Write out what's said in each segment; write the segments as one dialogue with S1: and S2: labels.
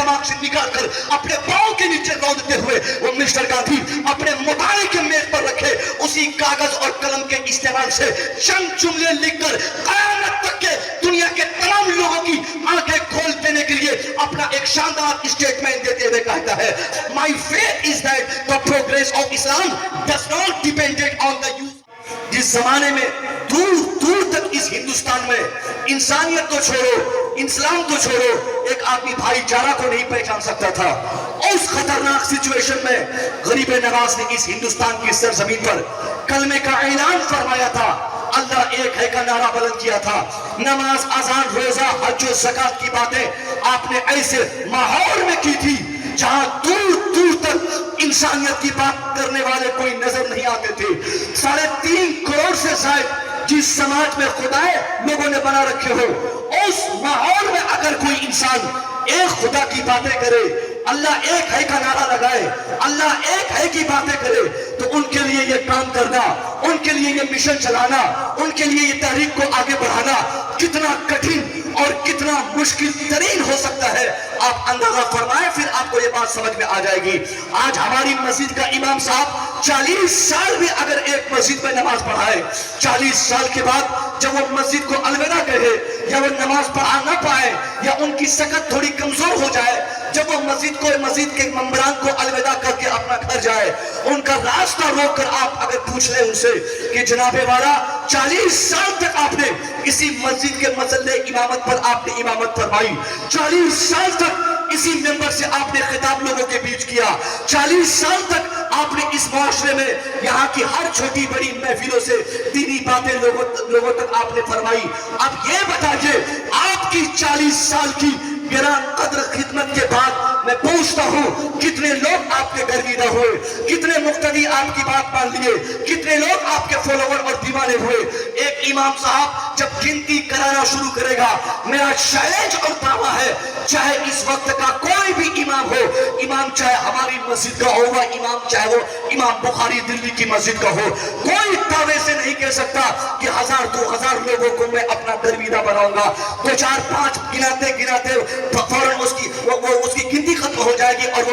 S1: दिमाग से निकाल कर अपने पाँव के नीचे रौंदते हुए वो मिस्टर गांधी अपने मोबाइल के मेज पर रखे उसी कागज और कलम के इस्तेमाल से चंद जुमले लिखकर कयामत तक के दुनिया के तमाम लोगों की आंखें खोल देने के लिए अपना एक शानदार स्टेटमेंट देते हुए कहता है, my faith is that the progress of Islam does not depended on the use. जिस जमाने में दूर दूर तक इस हिंदुस्तान में इंसानियत को छोड़ो, इस्लाम को छोड़ो, एक आदमी भाईचारा को नहीं पहचान सकता था, उस खतरनाक सिचुएशन में गरीब नवाज ने इस हिंदुस्तान की सरजमीन पर कलमे का ऐलान फरमाया था, अल्लाह एक है का नारा बुलंद किया था, नमाज, अजान, रोजा, हज और ज़कात की बातें आपने ऐसे माहौल में की थी जहां दूर दूर तक इंसानियत की बात करने वाले कोई नजर नहीं आते थे। 3.5 करोड़ से शायद जिस समाज में खुदाए लोगों ने बना रखे हो, उस माहौल में अगर कोई इंसान एक खुदा की बातें करे, अल्लाह एक है का नारा लगाए, अल्लाह एक है की बातें करे, तो उनके लिए ये काम करना, उनके लिए ये मिशन चलाना, उनके लिए ये तहरीक को आगे बढ़ाना कितना कठिन और कितना मुश्किल तरीन हो सकता है, आप अंदाजा फरमाएं, फिर आपको ये बात समझ में आ जाएगी। आज हमारी मस्जिद का इमाम साहब 40 साल भी अगर एक मस्जिद में नमाज पढ़ाए, 40 साल के बाद जब वो मस्जिद को अलविदा कहे या वो नमाज पढ़ा ना पाए या उनकी सकत थोड़ी कमजोर हो जाए, जब वो मस्जिद के मंबरान को अलविदा करके अपना घर जाए, उनका रास्ता रोक कर आप अगर पूछ ले उनसे कि जनाबे वाला 40 साल तक आपने इसी मस्जिद के मसल्ले इमामत पर आपने इमामत फरमाई, 40 साल तक इसी मेंबर से आपने खिताब लोगों के बीच किया, 40 साल तक आपने इस माशरे में यहाँ की हर छोटी बड़ी महफिलों से दीनी बातें लोगों तक आपने फरमाई। अब ये बताइए, आपकी 40 साल की गिरान कद्र खिदमत के बाद मैं पूछता हूँ, कितने लोग आपके गर्विदा हुए, कितने मुक्तदी आपकी बात मान लिए, कितने लोग आपके फॉलोवर और दीवाने हुए। एक इमाम साहब जब गिनती कराना शुरू करेगा, मेरा चैलेंज और दावा है, चाहे इस वक्त का कोई भी इमाम हो, इमाम चाहे हमारी मस्जिद का होगा, इमाम चाहे वो इमाम बुखारी दिल्ली की मस्जिद का हो, कोई दावे से नहीं कह सकता कि 1000-2000 लोगों को मैं अपना गर्विदा बनाऊंगा। 2-4-5 गिनाते गिनाते फौरन उसकी गिनती खत्म हो जाएगी और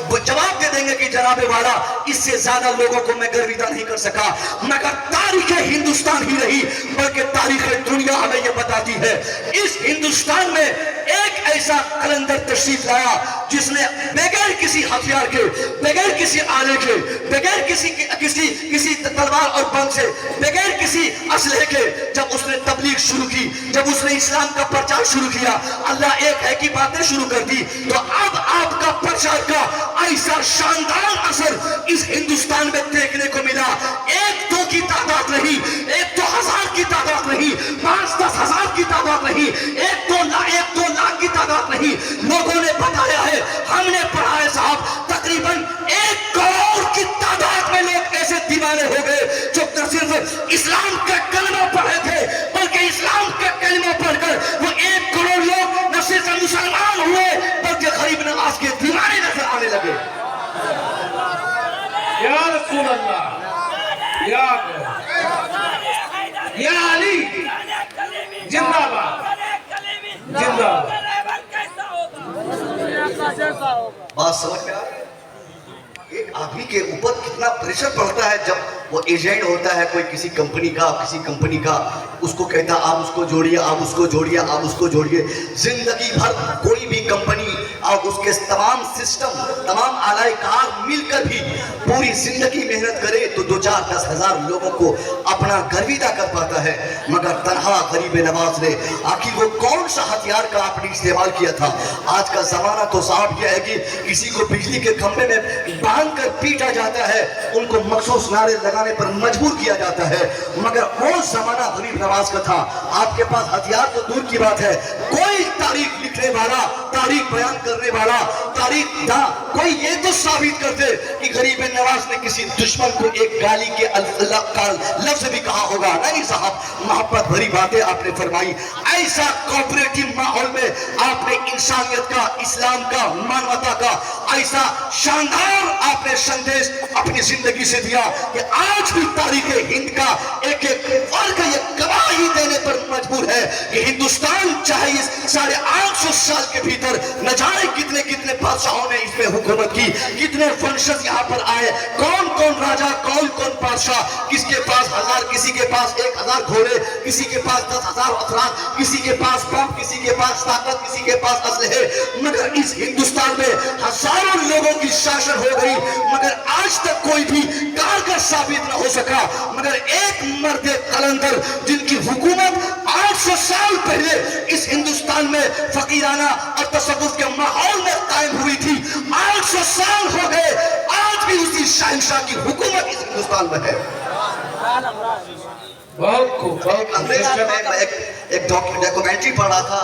S1: वो जवाब दे देंगे कि जनाबे वाला इससे ज्यादा लोगों को मैं गर्विदा नहीं कर सका। मगर तारीख हिंदुस्तान ही नहीं बल्कि तारीख दुनिया हमें यह बताती है, इस हिंदुस्तान में एक ऐसा कलंदर तशरीफ लाया जिसने बगैर किसी हथियार के, बगैर किसी आले के, बगैर किसी तलवार और बम से, बगैर किसी असलहे के जब उसने तबलीग शुरू की, जब उसने इस्लाम का प्रचार शुरू किया, अल्लाह एक है की बातें शुरू कर दी, तो अब आपका प्रचार का ऐसा शानदार असर इस हिंदुस्तान में देखने को मिला। 1-2 की तादाद नहीं, 1-2 हजार की तादाद नहीं, 5-10 हजार की तादाद नहीं, 1-2 लाख की तादाद नहीं, लोगों ने बताया है, हमने पढ़ा है साहब, तकरीबन 1 करोड़ की तादाद में लोग ऐसे दीवाने हो गए जो न सिर्फ इस्लाम का कलमा पढ़े थे बल्कि इस्लाम का कलमा पढ़कर वो 1 करोड़ लोग न सिर्फ मुसलमान हुए बल्कि गरीब नवाज के दीवाने नजर आने लगे।
S2: या रसूल अल्लाह, या अली जिंदाबाद जिंदाबाद।
S1: बात समझ में आ रही है? एक आदमी के ऊपर कितना प्रेशर पड़ता है जब वो एजेंट होता है कोई किसी कंपनी का, उसको कहता आप उसको जोड़िए, आप उसको जोड़िए, आप उसको जोड़िए। जिंदगी भर कोई भी कंपनी और उसके तमाम सिस्टम, तमाम आलाकार मिलकर भी पूरी जिंदगी मेहनत करे तो 2-4-10 हजार लोगों को अपना गर्विदा कर पाता है, मगर तनहा गरीब नवाज ने आखिर वो कौन सा हथियार का आपने इस्तेमाल किया था? आज का जमाना तो साहब यह है कि किसी को बिजली के खंभे में बांध कर पीटा जाता है, उनको मखसूस नारे लगाने पर मजबूर किया जाता है, मगर वो जमाना गरीब नवाज का था। आपके पास हथियार तो दूर की बात है, कोई तारीख लिखने वाला, तारीख बयान करने वाला, तारीख कोई ये तो साबित कर दे कि गरीब नवाज ने किसी दुश्मन को एक गाली के लफ्ज भी कहा होगा। नहीं साहब, मोहब्बत भरी बातें आपने फरमाई। ऐसा कोऑपरेटिव माहौल में आपने इंसानियत का, इस्लाम का, मानवता का ऐसा शानदार आपने संदेश अपनी जिंदगी से दिया कि आज भी तारीख हिंद का एक एक वर्ग ये गवाही देने पर मजबूर है कि हिंदुस्तान चाहे इस 850 साल के भीतर न जाने कितने कितने बादशाहों ने इसमें हुकूमत की, कितने वंशज यहाँ पर आए, कौन कौन राजा, कौन कौन बादशाह, किसके पास 1000, किसी के पास 1000 घोड़े, किसी के पास 10,000 अफराद, किसी के पास बम, किसी के पास ताकत, किसी के पास असलहे। मगर इस हिंदुस्तान में हजारों लोगों की शासन हो गई, मगर आज तक कोई भी कारगर साबित न हो सका। मगर एक मर्द कलंदर जिनकी हुकूमत 800 साल पहले इस हिंदुस्तान में फकीराना और तसव्वुफ के माहौल में कायम हुई थी, 800 साल हो गए, आज भी उसी शहंशाह की हुकूमत इस हिंदुस्तान में है।
S2: बहुत खूब।
S1: एक डॉक्यूमेंट्री पढ़ रहा था,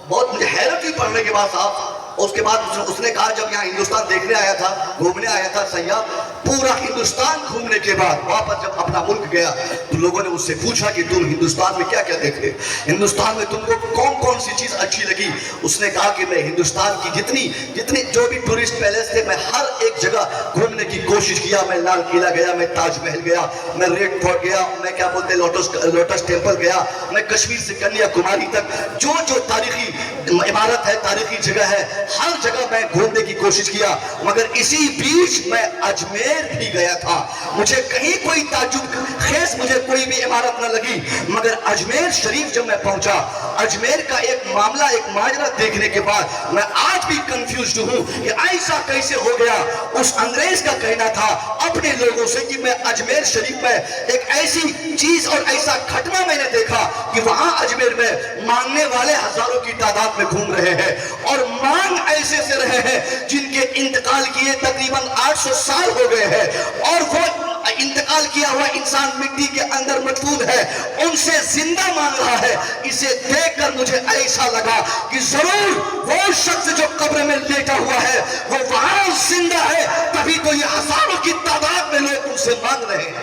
S1: बहुत मुझे हैरत हुई पढ़ने के बाद साहब। उसके बाद उसने कहा जब यहाँ हिंदुस्तान देखने आया था, घूमने आया था सैयाह, पूरा हिंदुस्तान घूमने के बाद वापस जब अपना मुल्क गया तो लोगों ने उससे पूछा कि तुम हिंदुस्तान में क्या क्या देखे, हिंदुस्तान में तुमको कौन कौन सी चीज अच्छी लगी। उसने कहा कि मैं हिंदुस्तान की जितनी जो भी टूरिस्ट पैलेस थे, मैं हर एक जगह घूमने की कोशिश किया। मैं लाल किला गया, मैं ताजमहल गया, मैं रेड फोर्ट गया, मैं क्या बोलते लोटस टेम्पल गया, मैं कश्मीर से कन्याकुमारी तक जो जो तारीखी इमारत है, तारीखी जगह है, हर जगह मैं घूमने की कोशिश किया। मगर इसी बीच मैं अजमेर भी गया था, मुझे कहीं कोई ताज्जुब खेस मुझे कोई भी इमारत न लगी। मगर अजमेर शरीफ जब मैं पहुंचा, अजमेर का एक मामला, एक माजरा देखने के बाद मैं आज भी कंफ्यूज्ड हूं कि ऐसा कैसे हो गया। उस अंग्रेज का कहना था अपने लोगों से कि मैं अजमेर शरीफ में एक ऐसी चीज और ऐसा घटना मैंने देखा कि वहां अजमेर में मांगने वाले हजारों की तादाद में घूम रहे हैं और मांग ऐसे से रहे हैं जिनके इंतकाल किए तकरीबन 800 साल हो गए हैं और वो इंतकाल किया हुआ इंसान मिट्टी के अंदर मदफून है, उनसे जिंदा मांग रहा है। इसे देखकर मुझे ऐसा लगा कि जरूर वो शख्स जो कब्र में लेटा हुआ है वो वहां जिंदा है, तभी तो ये हजारों की तादाद में लोग उनसे मांग रहे हैं।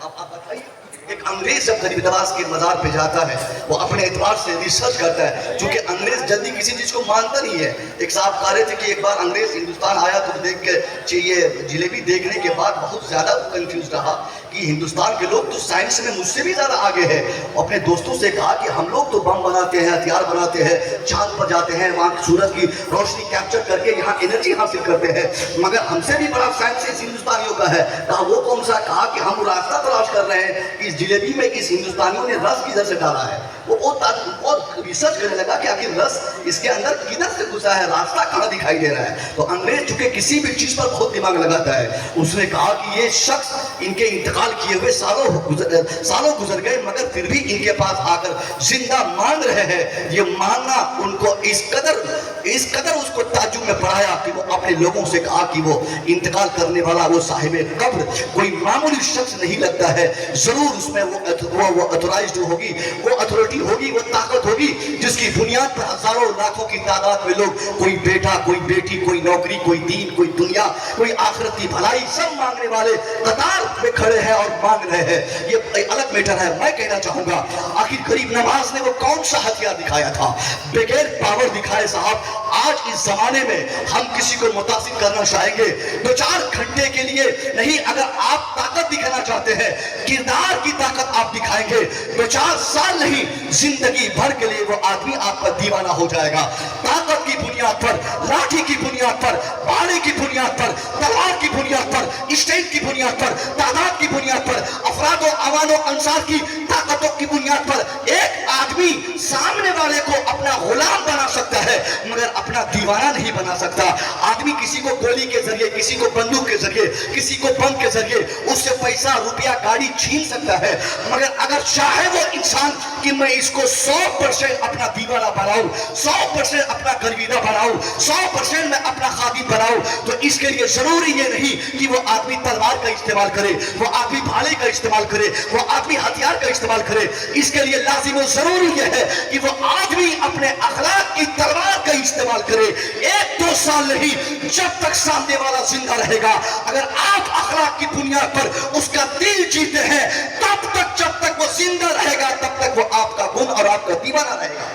S1: आप बताइए, एक अंग्रेज जब गरीब नवाज के मज़ार पे जाता है वो अपने एतबार से रिसर्च करता है, क्योंकि अंग्रेज जल्दी किसी चीज को मानता नहीं है। एक साहब कह रहे थे कि एक बार अंग्रेज हिंदुस्तान आया तो देख के ये जिलेबी देखने के बाद बहुत ज्यादा कंफ्यूज रहा कि हिंदुस्तान के लोग तो साइंस में मुझसे भी ज्यादा आगे हैं। अपने दोस्तों से कहा कि हम लोग तो बम बनाते हैं, हथियार बनाते हैं, चांद पर जाते हैं, वहाँ सूरज की रोशनी कैप्चर करके यहाँ एनर्जी हासिल करते हैं, मगर हमसे भी बड़ा साइंस इस हिंदुस्तानियों का है। कहा वो कौन सा? कहा कि हम रास्ता तलाश कर रहे हैं कि इस जिलेबी में इस हिंदुस्तानियों ने रस किधर से डाला है। वो बहुत रिसर्च करने लगा कि आखिर रस इसके अंदर किधर से घुसा है, रास्ता कहाँ दिखाई दे रहा है। तो अंग्रेज चूंकि किसी भी चीज पर बहुत दिमाग लगाता है, उसने कहा कि ये शख्स इनके इंतकाल किए हुए सालों गुजर गए, मगर फिर भी इनके पास आकर जिंदा मांग रहे हैं। ये मांगना उनको इस कदर उसको ताज्जुब में पढ़ाया कि वो अपने लोगों से कहा कि वो इंतकाल करने वाला वो साहिबे कब्र कोई मामूली शख्स नहीं लगता है, जरूर उसमें वो अथोराइज्ड होगी, वो अथॉरिटी होगी, वो ताकत होगी जिसकी बुनियाद पर हजारों लाखों की तादाद में लोग, कोई बेटा, कोई बेटी, कोई नौकरी, कोई दीन, कोई दुनिया, कोई आखिरत की भलाई, सब मांगने वाले कतार में खड़े हैं और मांग रहे हैं। ये अलग मैटर है। मैं कहना चाहूंगा आखिर गरीब नवाज ने वो कौन सा हथियार दिखाया था? बगैर पावर दिखाए साहब। आज इस जमाने में हम किसी को मुतासिर करना चाहेंगे 2-4 घंटे के लिए नहीं, अगर आप ताकत दिखाना चाहते हैं, किरदार की ताकत आप दिखाएंगे, 2-4 साल नहीं, जिंदगी भर के लिए वो आदमी आपका दीवाना हो जाएगा। ताकत की बुनियाद पर, लाठी की बुनियाद पर, बाड़े की बुनियाद पर, तलवार की बुनियाद पर, स्ट्रेंथ की बुनियाद पर, तादाद की बुनियाद पर, अफरादो अवानो अंसार की ताकतों की बुनियाद पर एक आदमी सामने वाले को अपना गुलाम बना सकता है, मगर अपना दीवाना नहीं बना सकता। आदमी किसी को गोली के जरिए, किसी को बंदूक के जरिए, किसी को बम के जरिए उससे पैसा, रुपया, गाड़ी छीन सकता है, मगर अगर चाहे वो इंसान कि मैं इसको 100% अपना दीवाना बनाऊं, 100% अपना गर्विदा बनाऊं, 100% मैं अपना खादिम बनाऊं, तो इसके लिए जरूरी ये नहीं कि वो आदमी तलवार का इस्तेमाल करे, वो आदमी भाले का इस्तेमाल करे, वो आदमी हथियार का इस्तेमाल करे। इसके लिए लाजिम और जरूरी यह है कि वो आदमी अपने अखलाक की तलवार का इस्तेमाल करे। 1-2 साल नहीं, जब तक सामने वाला जिंदा रहेगा। अगर आप अखलाक की बुनियाद पर उसका दिल जीते हैं, तब तक जब तक वो जिंदा रहेगा तब तक वो आपका गुण और आपका दीवाना रहेगा।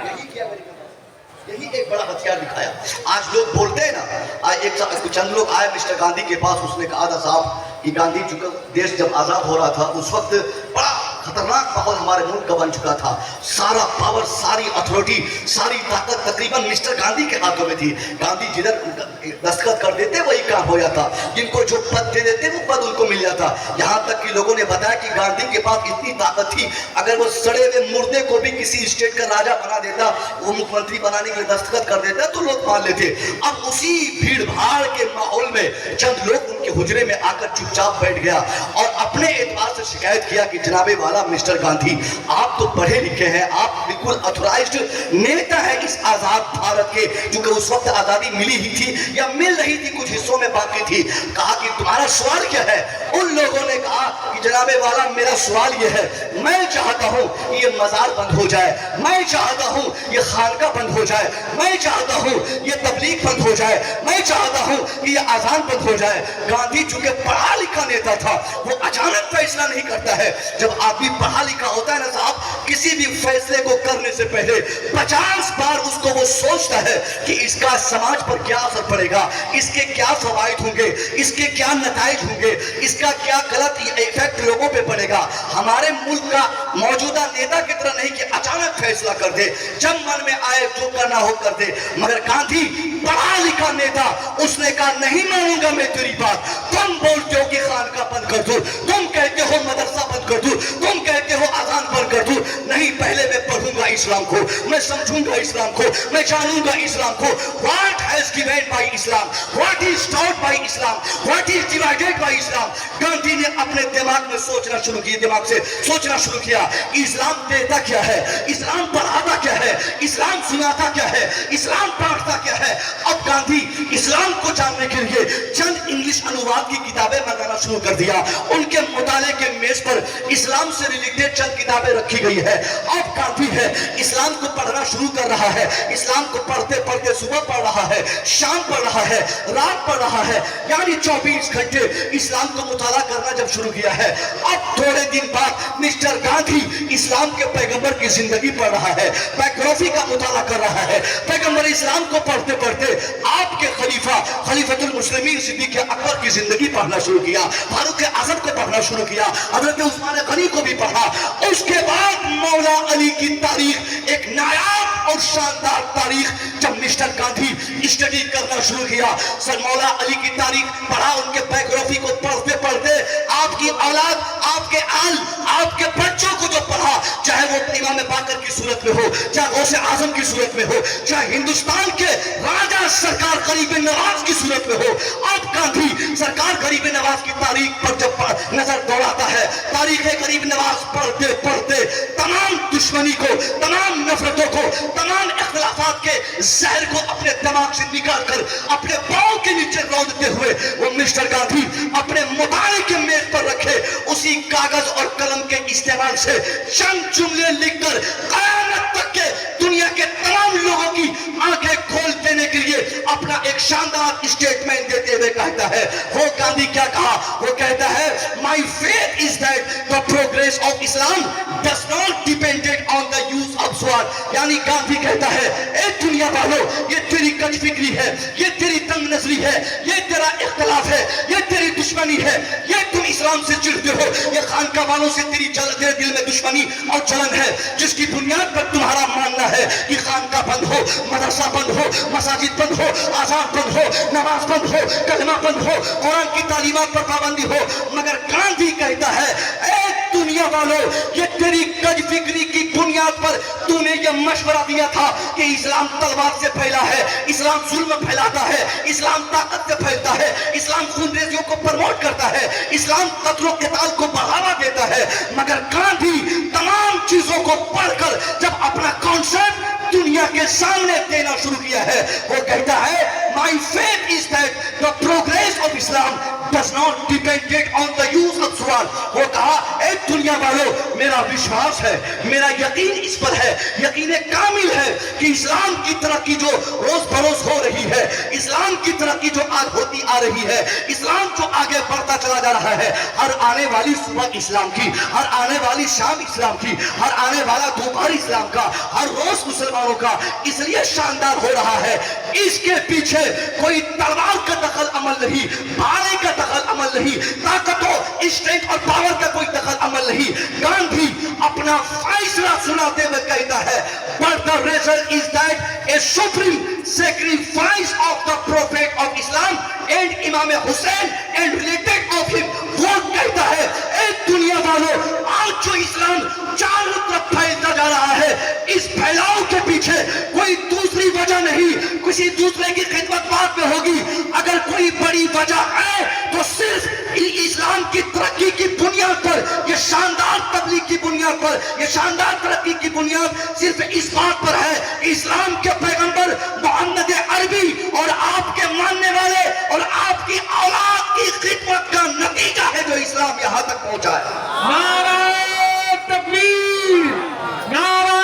S1: यही किया अमेरिका ने, यही एक बड़ा हथियार दिखाया। आज लोग बोलते हैं ना, आज एक चंद लोग आए मिस्टर गांधी के पास, उसने कहा था साहब कि गांधी जी का देश जब आजाद हो रहा था उस वक्त बड़ा खतरनाक माहौल हमारे मुल्क का बन चुका था। सारा पावर, सारी अथॉरिटी, सारी ताकत तकरीबन मिस्टर गांधी के हाथों में थी। गांधी जिधर दस्तखत कर देते वही काम हो जाता, जिनको जो पद दे देते वो पद उनको मिल जाता। यहाँ तक कि लोगों ने बताया कि गांधी के पास इतनी ताकत थी, अगर वो सड़े हुए मुर्दे को भी किसी स्टेट का राजा बना देता, वो मुख्यमंत्री बनाने के लिए दस्तखत कर देता तो लोग मान लेते। अब उसी भीड़ भाड़ के माहौल में चंद लोग उनके हुजरे में आकर चुपचाप बैठ गया और अपने एतबार से शिकायत किया कि जनाबे वाला मिस्टर गांधी, आप तो पढ़े लिखे हैं, आप बिल्कुल ऑथराइज्ड नेता है इस आजाद भारत के, क्योंकि उस वक्त आजादी मिली ही थी या मिल रही थी, कुछ हिस्सों में बाकी थी। कहा कि तुम्हारा सवाल क्या है? उन लोगों ने कहा कि जनाबे वाला मेरा सवाल यह है, मैं चाहता हूं कि ये मजार बंद हो जाए, मैं चाहता हूं ये खानका बंद हो जाए, मैं चाहता हूं ये तबलीग बंद हो जाए, मैं चाहता हूं कि ये अजान बंद हो जाए। गांधी चूंकि पढ़ा लिखा नेता था, वो अचानक फैसला नहीं करता है। जब आदमी पढ़ा लिखा होता है ना साहब, किसी भी फैसले को करने से पहले 50 बार उसको वो सोचता है कि इसका समाज पर क्या असर पड़ेगा, इसके क्या फवायद होंगे, इसके क्या नताइज होंगे, इसका क्या गलत इफेक्ट लोगों पे पड़ेगा। हमारे मुल्क का मौजूदा नेता की तरह नहीं कि अचानक फैसला कर दे, जब मन में आए जो करना हो कर दे। मगर गांधी पढ़ा लिखा नेता, उसने कहा नहीं मानूंगा मैं तेरी बात। तुम बोलते हो कि खानका बंद कर दो, तुम कहते हो मदरसा बंद कर दो, तुम कहते हो अजान बंद कर दो, नहीं, पहले मैं पढ़ूंगा इस्लाम को, मैं समझूंगा इस्लाम को, मैं जानूंगा इस्लाम को। What has given by Islam? What is taught by Islam? What is divided by Islam? Gandhi ने अपने दिमाग में सोचना शुरू किया, दिमाग से सोचना शुरू किया, इस्लाम देता क्या है, इस्लाम पढ़ाता क्या है, इस्लाम सुनाता क्या है, इस्लाम बांटता क्या है। अब गांधी इस्लाम को जानने के लिए चंद इंग्लिश अनुवाद की किताबें मंगाना शुरू कर दिया। उनके मुताले के मेज पर इस्लाम से रिलेटेड चंद किताबें रखी गई है। अब गांधी है इस्लाम को पढ़ना शुरू कर रहा है, इस्लाम को पढ़ते पढ़ते सुबह पढ़ रहा है, शाम पढ़ रहा है, रात पढ़ रहा है, यानी 24 घंटे इस्लाम को मुताला करना जब शुरू किया है। अब थोड़े दिन बाद मिस्टर गांधी इस्लाम के पैगंबर की जिंदगी पढ़ रहा है, बायोग्राफी का मुताला कर रहा है। पैगंबर इस्लाम को पढ़ते पढ़ते आपके खलीफा खलीफतुल मुस्लिमीन सिद्दीक़ अकबर की जिंदगी पढ़ना शुरू किया, फारूक आजम को पढ़ना शुरू किया, हजरत उस्मान गनी को भी पढ़ा। उसके बाद मौला अली की तारीख, एक नायाब और शानदार तारीख जब मिस्टर गांधी स्टडी करना शुरू किया, सर मौला अली की तारीख पढ़ा, उनके बायोग्राफी को पढ़ते पढ़ते आपकी औलाद, आपके आल, आपके बच्चों को जो पढ़ा, चाहे वो इमाम बाकर की सूरत में हो, चाहे गौसे आजम की सूरत में हो, चाहे हिंदुस्तान के राजा सरकार गरीब नवाज की सूरत में हो। अब गांधी सरकार गरीब नवाज की तारीख पर जब नजर दौड़ाता है, तारीख गरीब नवाज पढ़ते पढ़ते तमाम दुश्मनी को, तमाम नफरतों को, तमाम इख्तिलाफात के जहर को अपने दिमाग से निकाल कर अपने पांव के नीचे रौंदते हुए वो मिस्टर गांधी अपने मुताले के मेज पर रखे उसी कागज और कलम के इस्तेमाल से चंद जुमले लिखकर कयामत तक के दुनिया के तमाम लोगों की आंखें खोल देने के लिए अपना एक शानदार स्टेटमेंट देते हुए कहता है, वो गांधी क्या कहा? वो कहता है, my faith is that the progress of Islam does not depended on the use of sword. यानी गांधी कहता है, ए दुनिया वालों, ये तेरी कटफिक्री है, ये तेरी तंग नजरी है, ये तेरा इख्तिलाफ है, ये तेरी दुश्मनी है, ये तुम इस्लाम से चिढ़ते हो, ये खानका वालों से तेरे दिल में दुश्मनी और जलन है, जिसकी बुनियाद पर तुम्हारा मानना है कि खानका बंद हो, मदरसा बंद हो, मसाजिद बंद हो, आजान बंद हो, नमाज बंद हो, कलमा बंद हो, कुरान की तालीमात पर पाबंदी हो। मगर गांधी कहता है, ए दुनिया वालों, ये तेरी कटफिक्री की बुनियाद पर तूने ये मशवरा दिया था कि इस्लाम तलवार से फैला है, इस्लाम जुल्म फैलाता है, इस्लाम ताकत से फैलता है, इस्लाम खूनरेजियों को प्रमोट करता है, इस्लाम कत्ल और क़िताल को बढ़ावा देता है। मगर गांधी तमाम चीजों को पढ़कर जब अपना कॉन्सेप्ट दुनिया के सामने देना शुरू किया है, वो कहता है, my faith is that the progress of Islam does not depend on the use of sword। वो कहा, एक دنیا والوں میرا وشواس ہے, میرا یقین اس پر ہے, یقین کامل ہے کہ اسلام کی ترقی جو روز بروز ہو رہی ہے, اسلام کی ترقی جو آگ ہوتی آ رہی ہے, اسلام جو آگے بڑھتا چلا جا رہا ہے, ہر آنے والی صبح اسلام کی, ہر آنے والی شام اسلام کی, ہر آنے والا دوپہر اسلام کا, ہر روز مسلمانوں کا اس لیے شاندار ہو رہا ہے. اس کے پیچھے کوئی تلوار کا دخل عمل نہیں, بھالے کا دخل عمل نہیں, طاقت و اسٹرینتھ اور پاور کا کوئی دخل عمل نہیں. گاندھی اپنا فیصلہ سناتے ہوئے کہتا ہے, but the result is that a supreme sacrifice of the prophet of Islam and Imam Hussein and related of him. وہ کہتا ہے اے دنیا والوں, آج جو اسلام چاروں طرف پھیلتا جا رہا ہے, اس پھیلاؤ کے پیچھے کوئی دوسری وجہ نہیں, کسی دوسرے کی خدمت بعد میں ہوگی. اگر کوئی بڑی وجہ ہے تو صرف اسلام کی ترقی کی بنیاد پر, یہ شاندار تبلیغ کی بنیاد پر, یہ شاندار ترقی کی بنیاد صرف اس بات پر ہے کہ اسلام کے پیغمبر محمد عربی اور آپ کے ماننے والے اور آپ کی اولاد کی خدمت کا نتیجہ ہے جو اسلام یہاں تک پہنچا ہے.
S2: نعرہ تکبیر, نعرہ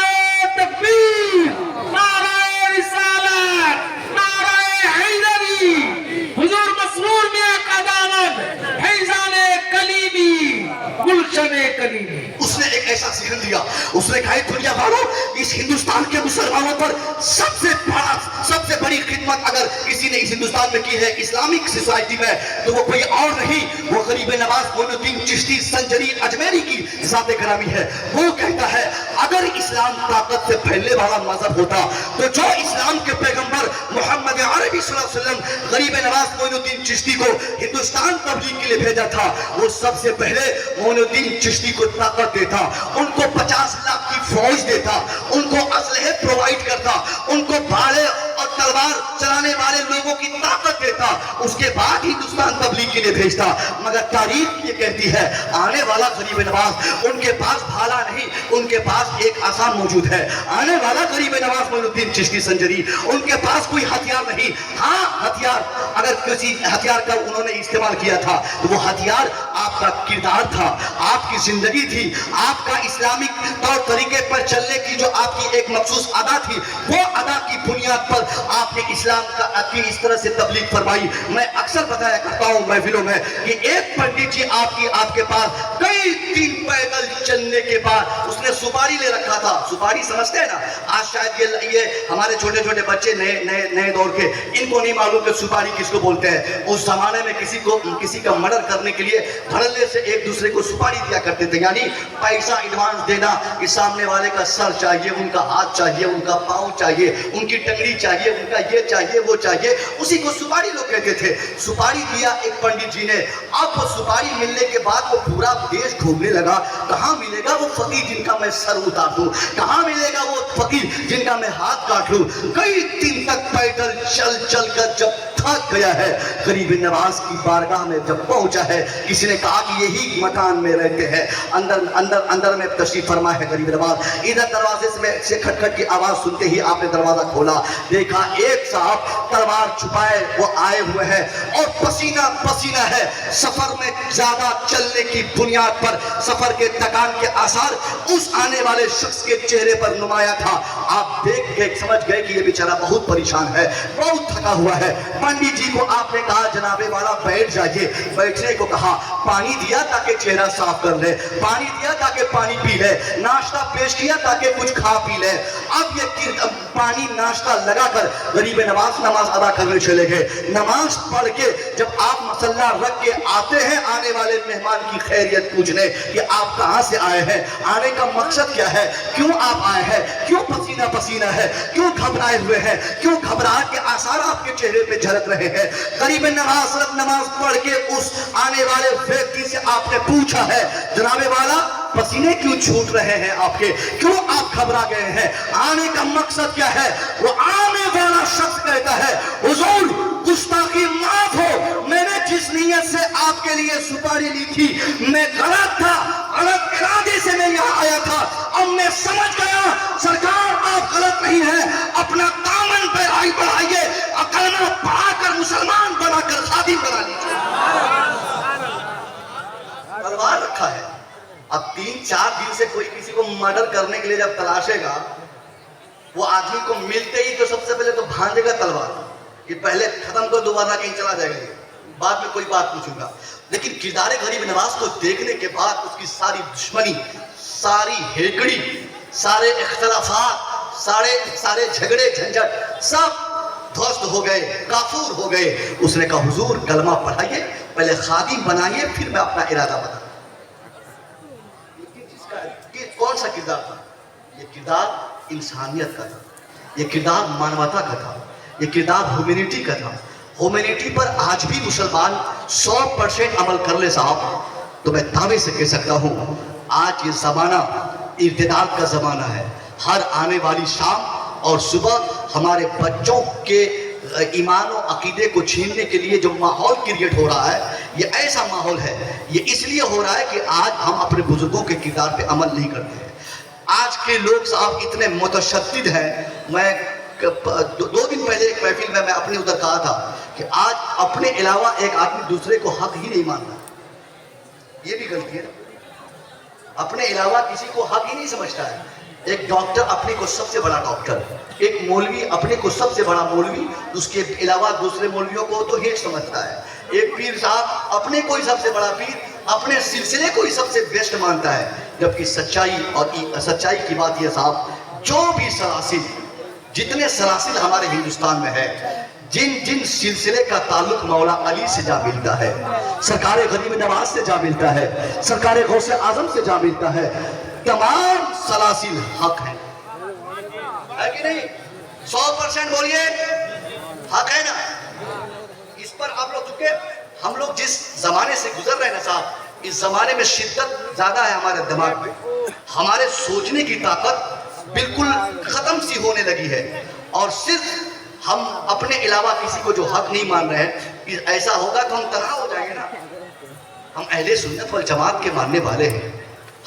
S2: تکبیر, نعرہ رسالت, نعرہ حیدری, حضور مسرور میاں کا دامن, فیضان کلیمی, گلشن کلیمی.
S1: اس نے ایک ایسا ذہن دیا, اس نے کہا دنیا والوں, اس ہندوستان کے مسلمانوں پر سب سے بڑی خدمت اگر کسی نے اس ہندوستان میں کی ہے اسلامک سوسائٹی میں, تو وہ کوئی اور نہیں, وہ غریب نواز معین الدین چشتی سنجری اجمیری کی ذات گرامی ہے. وہ کہتا ہے اگر اسلام طاقت سے پھیلنے والا مذہب ہوتا تو جو اسلام کے پیغمبر محمد عربی صلی اللہ علیہ وسلم غریب نواز معین الدین چشتی کو ہندوستان تبلیغ کے لیے بھیجا تھا, وہ سب سے پہلے معین الدین چشتی کو طاقت دیتا, ان کو 50 لاکھ کی فوج دیتا, ان کو اسلحے پرووائڈ کرتا, ان کو بھالے اور تلوار چلانے والے لوگوں کی طاقت دیتا, اس کے بعد ہندوستان تبلیغ کے لیے بھیجتا. مگر تاریخ یہ کہتی ہے آنے والا غریب نواز, ان کے پاس بھالا نہیں, ان کے پاس ایک آسان موجود ہے. آنے والا غریب نواز معین الدین چشتی سنجری, ان کے پاس کوئی ہتھیار نہیں. ہاں ہتھیار, اگر کسی ہتھیار کا انہوں نے استعمال کیا تھا تو وہ ہتھیار آپ کا کردار تھا, آپ کی زندگی تھی, آپ کا اسلامک طور طریقے پر چلنے کی جو آپ کی ایک مخصوص ادا تھی, وہ ادا کی بنیاد پر آپ نے اسلام کا کی اس طرح سے تبلیغ فرمائی. میں اکثر بتایا کرتا ہوں محفلوں میں کہ ایک پنڈت جی آپ کے پاس کئی دن پیدل چلنے کے بعد اس نے سپاری لے رکھا تھا. سپاری سمجھتے ہیں نا, آج شاید یہ ہمارے چھوٹے چھوٹے بچے نئے دور کے, ان کو نہیں معلوم کہ سپاری کس کو بولتے ہیں. اس زمانے میں کسی کا مرڈر کرنے کے لیے دھڑلے سے ایک دوسرے کو سپاری دیا کرتے تھے, یعنی پیسہ ایڈوانس دینا کہ سامنے والے کا سر چاہیے, ان کا ہاتھ چاہیے, ان کا پاؤں چاہیے, ان کی ٹنگڑی چاہیے, ان کا یہ چاہیے وہ چاہیے, اسی کو سپاری لوگ کہتے تھے. سپاری دیا ایک پنڈت جی نے. اب وہ سپاری ملنے کے بعد وہ پورا دیش گھومنے لگا, کہاں ملے گا وہ فقیر جن کا میں سر اتار دوں, کہاں ملے گا وہ فقیر جن کا میں ہاتھ کاٹ لوں. کئی دن تک پیدل چل کر جب تھک گیا ہے, غریب نواز کی بارگاہ میں جب پہنچا ہے, کسی نے کہا کہ یہی مکان میں رہتے ہیں, اندر میں تشریف فرما ہے غریب نواز. ادھر دروازے سے کھٹ کی آواز سنتے ہی آپ نے دروازہ کھولا, دیکھا ایک صاحب تلوار چھپائے وہ آئے ہوئے ہیں اور پسینہ پسینہ ہے. سفر میں زیادہ چلنے کی بنیاد پر سفر کے تکان کے آثار اس آنے والے شخص کے چہرے پر نمایاں تھا. آپ دیکھ کے سمجھ گئے کہ یہ بیچارہ بہت پریشان ہے, بہت تھکا ہوا ہے. پنڈت جی کو آپ نے کہا جناب والا بیٹھ جائیے, بیٹھنے کو کہا. پانی دیا تاکہ چہرہ صاف کر لے, پانی دیا تاکہ پانی پی لے, ناشتہ پیش کیا تاکہ کچھ کھا پی لے. اب یہ پانی ناشتہ لگا کر غریب نواز نماز ادا کرنے چلے گئے. نماز پڑھ کے جب آپ مسلح رکھ کے آتے ہیں آنے والے مہمان کی خیریت پوچھنے کہ آپ کہاں سے آئے ہیں, آنے کا مقصد کیا ہے, کیوں آپ آئے ہیں, کیوں پسینہ پسینہ ہے, کیوں گھبرائے ہوئے ہیں, کیوں گھبراہٹ کے آثار آپ کے چہرے پہ جھلک رہے ہیں. غریب نواز نماز پڑھ کے اس آنے والے ویکتی سے آپ نے پوچھا ہے جناب والا پسینے کیوں چھوٹ رہے ہیں آپ کے, کیوں آپ گھبرا گئے ہیں, آنے کا مقصد کیا ہے. وہ آنے والا شخص کہتا ہے حضور گستاخی معاف ہو, میں نے جس نیت سے آپ کے لیے سپاری لی تھی میں غلط تھا, غلط ارادے سے میں یہاں آیا تھا. اب میں سمجھ گیا سرکار آپ غلط نہیں ہیں, اپنا دامن پہ بڑھائیے, کلمہ پڑھا کر مسلمان بنا کر خادم بنا لیجیے. تلوار رکھا ہے, اب 3 4 दिन से कोई किसी को मर्डर करने के लिए जब तलाशेगा, वो आदमी को मिलते ही तो सबसे पहले तो भांजेगा तलवार कि पहले खत्म कर, दोबारा कहीं चला जाएगा, ये बाद में कोई बात पूछूंगा। लेकिन किरदार गरीब नवाज को देखने के बाद उसकी सारी दुश्मनी, सारी हेकड़ी, सारे इख्तलाफात, सारे झगड़े झंझट सब ध्वस्त हो गए, काफूर हो गए। उसने कहा हुजूर कलमा पढ़ाइए, पहले खादिम बनाइए, फिर मैं अपना इरादा बताऊं। कौन सा किरदार था? ये किरदार इंसानियत का था, ये किरदार मानवता का था, ये किरदार ह्यूमैनिटी का था। ह्यूमैनिटी पर आज भी मुसलमान 100% अमल कर ले साहब, तो मैं दावे से कह सकता हूँ आज ये जमाना इर्तिदाल का जमाना है। हर आने वाली शाम और सुबह हमारे बच्चों के ईमान और अकीदे को छीनने के लिए जो माहौल क्रिएट हो रहा है, ये ऐसा माहौल है, ये इसलिए हो रहा है कि आज हम अपने बुजुर्गों के किरदार पे अमल नहीं करते हैं। आज के लोग साहब इतने मुतशद्दिद हैं। मैं 2 दिन पहले एक महफिल में मैं अपने उधर कहा था कि आज अपने अलावा एक आदमी दूसरे को हक ही नहीं मानता। ये भी गलती है ना, अपने अलावा किसी को हक ही नहीं समझता है। एक डॉक्टर अपने को सबसे बड़ा डॉक्टर, एक मौलवी अपने को सबसे बड़ा मौलवी, उसके अलावा दूसरे मौलवियों को तो हेठ समझता है। एक पीर साहब अपने को ही सबसे बड़ा पीर, अपने सिलसिले को ही सबसे बेस्ट मानता है। जबकि सच्चाई की बात यह साहब, जो भी सलासिल, जितने सलासिल हमारे हिंदुस्तान में है, जिन सिलसिले का ताल्लुक मौला अली से जा मिलता है, सरकार गरीब नवाज से जा मिलता है, सरकार गौसे आजम से जा मिलता है, तमाम सलासिल हक है कि नहीं? 100% बोलिए, हक है ना? इस पर आप लोग, चुके हम लोग जिस जमाने से गुजर रहे हैं ना साहब, इस जमाने में शिद्दत ज्यादा है हमारे दिमाग में, हमारे सोचने की ताकत बिल्कुल खत्म सी होने लगी है। और सिर्फ हम अपने अलावा किसी को जो हक नहीं मान रहे हैं, ऐसा होगा तो हम तनाव हो जाएंगे ना। हम अहले सुन्नत वल जमात के मानने वाले हैं।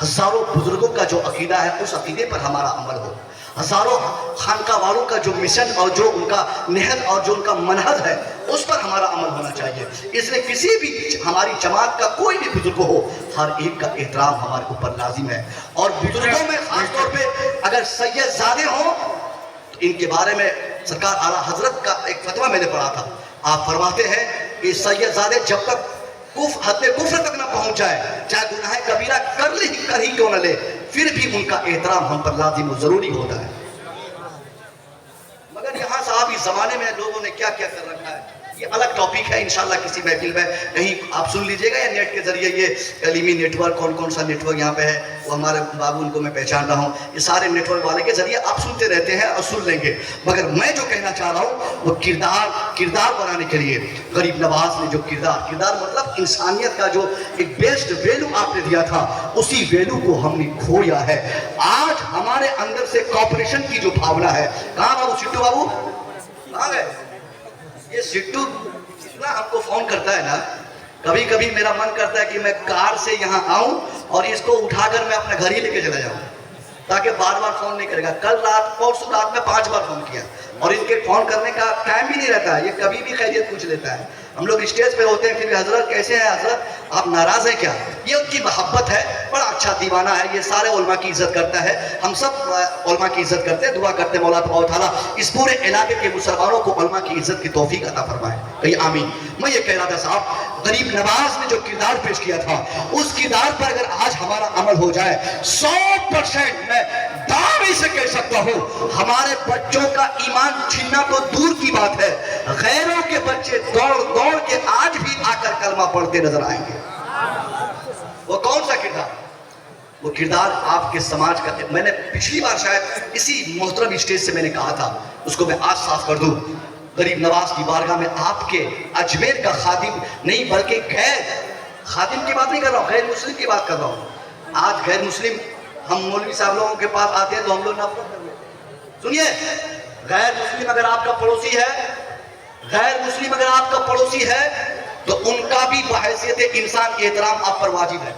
S1: हजारों बुजुर्गों का जो अकीदा है, उस अकीदे पर हमारा अमल हो। हजारों खानका वालों का जो मिशन और जो उनका नेहज और जो उनका मनहज है, उस पर हमारा अमल होना चाहिए। इसलिए किसी भी हमारी जमात का कोई भी बुजुर्ग हो, हर एक का एहतराम हमारे ऊपर लाजिम है। और बुजुर्गों में खास तौर पे अगर सैयदजादे हों, तो इनके बारे में सरकार आला हजरत का एक फतवा मैंने पढ़ा था। आप फरमाते हैं कि सैयदजादे जब तक हद कुफ्र तक ना पहुंच जाए, चाहे गुनाह कबीरा कर ही क्यों न ले, फिर भी उनका एहतराम हम पर लाजिम और जरूरी होता है। मगर यहाँ साहब इस जमाने में लोगों ने क्या क्या कर रखा है, ये अलग टॉपिक है। इंशाल्लाह किसी महफिल में कहीं आप सुन लीजिएगा, या नेट के जरिए ये कलीमी नेटवर्क, कौन सा नेटवर्क यहाँ पे है, वो हमारे बाबू, उनको मैं पहचान रहा हूँ, ये सारे नेटवर्क वाले के जरिए आप सुनते रहते हैं और सुन लेंगे। मगर मैं जो कहना चाह रहा हूँ वो किरदार बनाने के लिए गरीब नवाज ने जो किरदार मतलब इंसानियत का जो एक बेस्ट वैल्यू आपने दिया था, उसी वैल्यू को हमने खोया है। आज हमारे अंदर से कॉपरेशन की जो भावना है, कहाँ बाबू, सिट्टू बाबू कहाँ गए? ये सिट्टू इतना हमको फोन करता है ना, कभी कभी मेरा मन करता है कि मैं कार से यहाँ आऊं और इसको उठाकर मैं अपने घर ही लेके चला जाऊं, ताकि बार बार फोन नहीं करेगा। परसों रात में 5 बार फोन किया, और इनके फोन करने का टाइम भी नहीं रहता है, ये कभी भी खैरियत पूछ लेता है। हम लोग स्टेज पे होते हैं, फिर भी हजरत कैसे हैं, हजरत आप नाराज हैं क्या? ये उनकी मोहब्बत है, बड़ा अच्छा दीवाना है, ये सारे उलमा की इज्जत करता है। हम सब उलमा की इज्जत करते हैं, दुआ करते हैं मौला तआला इस पूरे इलाके के मुसलमानों को उलमा की इज्जत की तौफीक अता फरमाए, कहीं आमीन। मैं ये कह रहा था साहब, गरीब नवाज ने जो किरदार पेश किया था, उस किरदार पर अगर आज हमारा अमल हो जाए, 100% मैं दावे से कह सकता हूँ हमारे बच्चों का ईमान छीनना तो दूर की बात है, गैरों के बच्चे दौड़ के आज भी आकर कलमा पढ़ते नजर आएंगे। वो कौन सा किरदार? वो किरदार आपके समाज का। मैंने पिछली बार शायद इसी मोहतरम स्टेज से मैंने कहा था, उसको मैं आज साफ कर दूं। गरीब नवाज की बारगाह में आपके अजमेर का खादिम नहीं, बल्कि गैर खादिम की बात नहीं कर रहा हूँ, गैर मुस्लिम की बात कर रहा हूँ। आज गैर मुस्लिम, हम मौलवी साहब लोगों के पास आते हैं तो हम लोग नफरत कर लेते हैं। सुनिए, गैर मुस्लिम अगर आपका पड़ोसी है, गैर मुस्लिम अगर आपका पड़ोसी है, तो उनका भी बहैसियत इंसान एहतराम आप पर वाजिब है।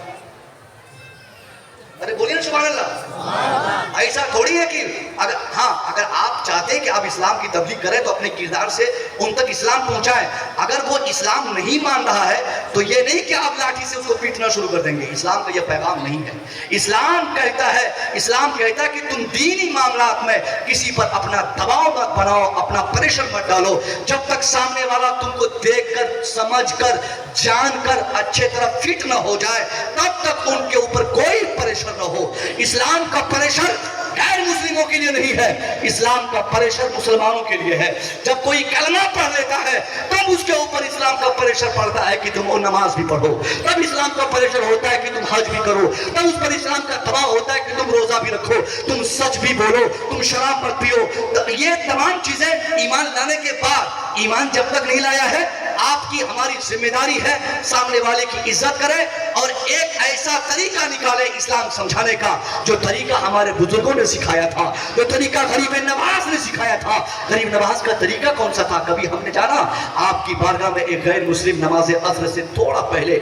S1: अरे बोलिए सुभान अल्लाह। ऐसा थोड़ी है कि अगर आप चाहते हैं कि आप इस्लाम की तबलीग करें तो अपने किरदार से उन तक इस्लाम पहुंचाएं। अगर वो इस्लाम नहीं मान रहा है तो ये नहीं कि आप लाठी से उसको पीटना शुरू कर देंगे। इस्लाम का ये पैगाम नहीं है। इस्लाम कहता है कि तुम दीनी मामलात में किसी पर अपना दबाव मत बनाओ, अपना प्रेशर मत डालो। जब तक सामने वाला तुमको देखकर, समझकर, जानकर अच्छे तरह फिट न हो जाए तब तक उनके ऊपर कोई प्रेशर न हो। इस्लाम का प्रेशर गैर मुस्लिमों के लिए नहीं है, इस्लाम का प्रेशर मुसलमानों के लिए है। जब कोई कलमा पढ़ लेता है तब उसके ऊपर इस्लाम का प्रेशर पड़ता है कि तुम वो नमाज भी पढ़ो, तब इस्लाम का प्रेशर होता है कि तुम हज भी करो, तब उस पर इस्लाम का दबाव होता है कि तुम रोजा भी रखो, तुम सच भी बोलो, तुम शराब मत पियो। तो ये तमाम चीजें ईमान लाने के बाद, ईमान जब तक नहीं लाया है, आपकी हमारी जिम्मेदारी है सामने वाले की इज्जत करें और एक ऐसा तरीका निकाले इस्लाम समझाने का जो तरीका हमारे बुजुर्गों ने सिखाया था, जो तरीका गरीब नवाज ने सिखाया था। गरीब नवाज का तरीका कौन सा था? कभी हमने जाना आपकी बारगाह में एक गैर मुस्लिम नमाज असर से थोड़ा पहले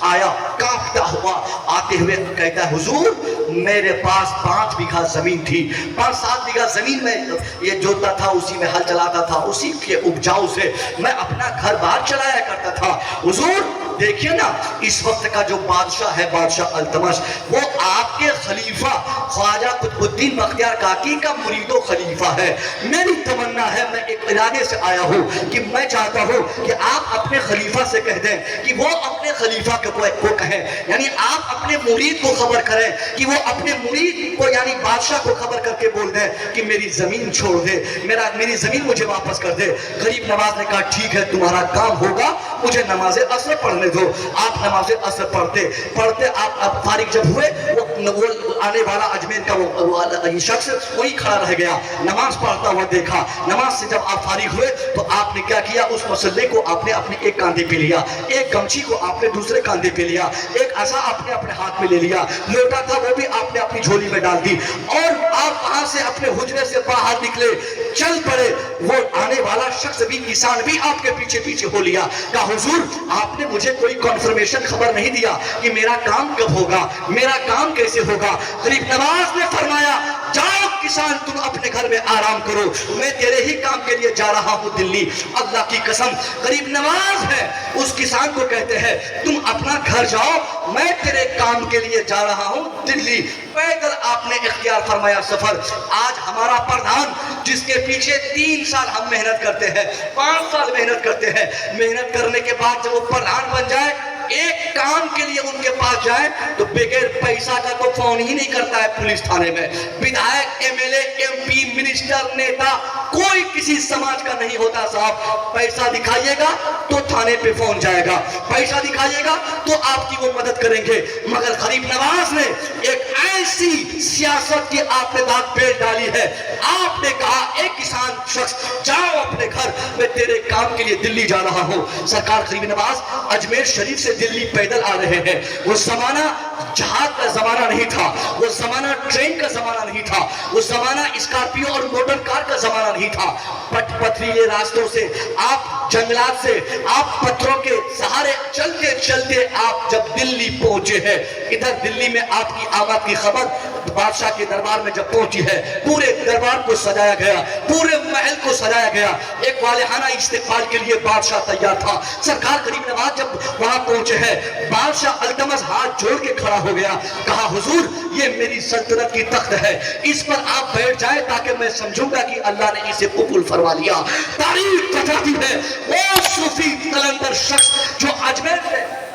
S1: आया, कांपता हुआ आते हुए कहता है, हुजूर मेरे पास 5 बीघा जमीन थी, 5-7 बीघा जमीन में ये जोतता था, उसी में हल चलाता था, उसी के उपजाऊ से मैं अपना घर बार चलाया करता था। हुजूर देखिए ना, इस वक्त का जो बादशाह है, बादशाह अल्तमश, वो आपके खलीफा ख्वाजा कुतुबुद्दीन बख्तियार काकी का मुरीदो खलीफा है। मेरी तमन्ना है, मैं एक इरादे से आया हूँ कि मैं चाहता हूँ कि आप अपने खलीफा से कह दें कि वो अपने खलीफा को कहें, यानी आप अपने मुरीद को खबर करें कि वो अपने मुरीद को यानी बादशाह को खबर करके बोल दें कि मेरी जमीन छोड़ दे, मेरी जमीन मुझे वापस कर दे। गरीब नवाज ने कहा ठीक है, तुम्हारा काम होगा, मुझे नमाज असर पढ़ने दो। आप नमाज असर पढ़ते आप फारिग जब हुए, वो आने वाला अजमेर का वो शख्स वही खड़ा रह गया, नमाज पढ़ता हुआ देखा। नमाज से जब आप फारिग हुए तो आपने क्या किया, उस मसल्ले को आपने अपने एक कांधे पे लिया, एक गमछी को आपने दूसरे कांधे पे लिया, एक असा आपने अपने हाथ में ले लिया, लोटा था वो भी आपने अपनी झोली में डाल दी और आप वहां से अपने हुजरे से बाहर निकले, चल पड़े। वो आने वाला शख्स भी, किसान भी आपके पीछे पीछे हो लिया। कहा हुजूर आपने मुझे कोई कॉन्फर्मेशन खबर नहीं दिया कि मेरा काम कब होगा, मेरा काम कैसे होगा। गरीब नवाज ने फरमाया जाओ किसान, तुम अपने घर में आराम करो, मैं तेरे ही काम के लिए जा रहा हूं दिल्ली। अल्लाह की कसम, गरीब नवाज है, उस किसान को कहते हैं तुम अपना घर जाओ, मैं तेरे काम के लिए जा रहा हूं दिल्ली। पैदल आपने इख्तियार फरमाया सफर। आज हमारा प्रधान जिसके पीछे 3 साल हम मेहनत करते हैं, 5 साल मेहनत करते हैं, मेहनत करने के बाद जब वो प्रधान बन जाए, एक काम के लिए उनके पास जाए तो बगैर पैसा का तो फोन ही नहीं करता है पुलिस थाने में। विधायक, एमएलए, एमपी, मिनिस्टर, नेता कोई किसी समाज का नहीं होता साहब। पैसा दिखाइएगा तो थाने पे फोन जाएगा, पैसा दिखाइएगा तो आपकी वो मदद करेंगे। मगर गरीब नवाज ने एक ऐसी सियासत की आपने दाग पेट डाली है। आपने कहा एक किसान शख्स जाओ अपने घर, मैं तेरे काम के लिए दिल्ली जा रहा हूं। सरकार गरीब नवाज अजमेर शरीफ से दिल्ली पैदल आ रहे हैं। वो जमाना जहाज का जमाना नहीं था, वो जमाना ट्रेन का जमाना नहीं था, वो जमाना स्कॉर्पियो और मोटर कार का जमाना नहीं था। पथरीले रास्तों से, आप जंगलात से, आप पत्थरों के सहारे चलते चलते आप जब दिल्ली पहुंचे हैं, इधर दिल्ली में आपकी आमद की खबर बादशाह के दरबार में जब पहुंची है, पूरे दरबार को सजाया गया, पूरे महल को सजाया गया, एक वालिहाना इस्तेकबाल के लिए बादशाह तैयार था। सरकार गरीब नवाज जब वहां पहुंचे हैं, बादशाह अल्तमश हाथ जोड़ के खड़ा हो गया, कहा हुजूर ये मेरी सल्तनत की तख्त है, इस पर आप बैठ जाए ताकि मैं समझूंगा कि अल्लाह ने इसे कबूल फरमा लिया। तारीख बताती है वो सूफी कलंदर शख्स जो अजमेर से